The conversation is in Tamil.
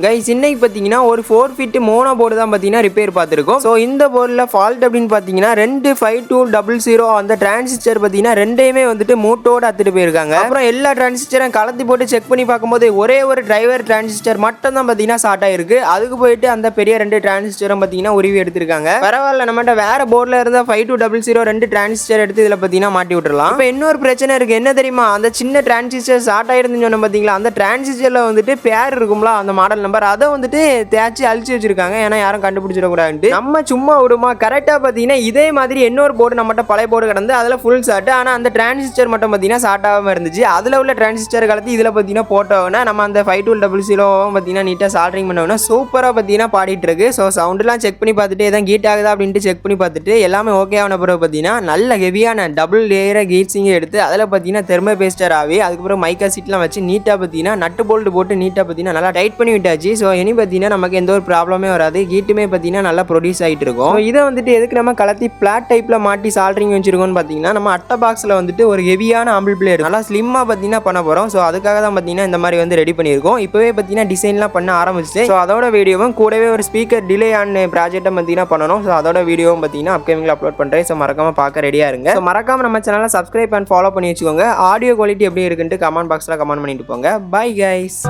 கைஸ் இன்னைக்கு பார்த்தீங்கன்னா ஒரு 4 ஃபீட் மோனோ போர்டு தான் பார்த்தீங்கன்னா ரிப்பேர் பார்த்துருக்கோம். ஸோ இந்த போர்டில் ஃபால்ட் அப்படின்னு பார்த்தீங்கன்னா 25200 அந்த டிரான்சிஸ்டர் பார்த்தீங்கன்னா ரெண்டையுமே வந்துட்டு மூட்டோட அத்துட்டு போயிருக்காங்க. அப்புறம் எல்லா டிரான்சிஸ்டரும் கலத்தி போட்டு செக் பண்ணி பார்க்கும்போது ஒரே ஒரு டிரைவர் டிரான்சிஸ்டர் மட்டும் தான் பார்த்தீங்கன்னா ஷார்ட் ஆயிருக்கு. அதுக்கு போயிட்டு அந்த பெரிய 2 டிரான்சிஸ்டரும் பார்த்தீங்கன்னா உருவி எடுத்திருக்காங்க. பரவாயில்ல, நம்மகிட்ட வேற போர்டில் இருந்தால் 5200 2 டிரான்சிஸ்டர் எடுத்து இதில் பார்த்தீங்கன்னா மாட்டி விட்டுறலாம். இப்போ இன்னொரு பிரச்சனை இருக்கு, என்ன தெரியுமா? அந்த சின்ன டிரான்சிஸ்டர் ஷார்ட் ஆயிருந்துன்னு சொன்ன பார்த்தீங்களா, அந்த டிரான்சிஸ்டரில் வந்துட்டு பேர் இருக்கும்ல, அந்த மாடல் நம்பர் அதை வந்துட்டு தேய்ச்சி அழிச்சு வச்சிருக்காங்க. ஏன்னா யாரும் கண்டுபிடிச்சிடக்கூடாது. நம்ம சும்மா விடுமா, கரெக்டாக பார்த்தீங்கன்னா இதே மாதிரி இன்னொரு போர்டு நம்மகிட்ட பழைய போர்டு கிடந்து அதில் ஃபுல் ஷார்ட். ஆனால் அந்த டிரான்சிஸ்டர் மட்டும் பார்த்தீங்கன்னா ஷார்ட் ஆகாமல் இருந்துச்சு. அதில் உள்ள டிரான்சிஸ்டர் கலத்தி இதில் பார்த்தீங்கன்னா போட்டோன்னா நம்ம அந்த 5200 பார்த்தீங்கன்னா நீட்டாக சால்ட்ரிங் பண்ணோன்னா சூப்பராக பார்த்தீங்கன்னா பாடிட்டு இருக்கு. ஸோ சவுண்டெலாம் செக் பண்ணி பார்த்துட்டு எதாவது ஹீட் ஆகுதா அப்படின்ட்டு செக் பண்ணி பார்த்துட்டு எல்லாமே ஓகே ஆன பிறகு பார்த்தீங்கன்னா நல்ல ஹெவியான டபுள் லேயராக ஹீட்ஸிங்கை எடுத்து அதில் பார்த்தீங்கன்னா தெர்மோ பேஸ்டர் ஆகி அதுக்கப்புறம் மைக்கா சீட்லாம் வச்சு நீட்டாக பார்த்தீங்கன்னா நட்டு போல்டு போட்டு நீட்டாக பார்த்தீங்கன்னா நல்லா டைட் பண்ணி விட்டாச்சு. ஸோ இனி பார்த்தீங்கன்னா நமக்கு எந்த ஒரு ப்ராப்ளமே வராது. ஹீட்டுமே பார்த்தீங்கன்னா நல்லா ப்ரொடியூஸ் ஆகிட்டு இருக்கும். ஸோ இதை வந்துட்டு எதுக்கு நம்ம கலத்தி பிளாட் டைப்பில் மாட்டி சால்ட்ரிங் வச்சிருக்கோம்னு பார்த்தீங்கன்னா நம்ம அட்டை பாக்ஸில் வந்துட்டு ஒரு ஹெவியான ஆம்பிள் பிளேயர் நல்லா ஸ்லிம்மாக பார்த்தீங்கன்னா பண்ண போகிறோம். ஸோ அதுக்காக தான் பார்த்தீங்கன்னா இந்த மாதிரி வந்து ரெடி பண்ணியிருக்கோம். இப்போவே பார்த்தீங்கன்னா டிசைன்லாம் பண்ண ஆரம்பிச்சு. ஸோ அதோட வீடியோவும் கூடவே ஒரு ஸ்பீக்கர் டிலே ஆன் ப்ராஜெக்ட்டை பார்த்தீங்கன்னா பண்ணணும். ஸோ அதோட வீடியோவும் பார்த்தீங்கன்னா அப்கமிங்கில் அப்லோட் பண்ணுறேன். ஸோ மறக்காமல் பார்க்க ரெடியாக இருங்க. ஸோ மறக்காமல் நம்ம சேனலை சப்ஸ்கிரைப் அண்ட் ஃபாலோ பண்ணி வச்சுக்கோங்க. ஆடியோ குவாலிட்டி எப்படி இருக்குன்ட்டு கமெண்ட் பாக்ஸில் கமெண்ட் பண்ணிட்டு போங்க. Bye guys.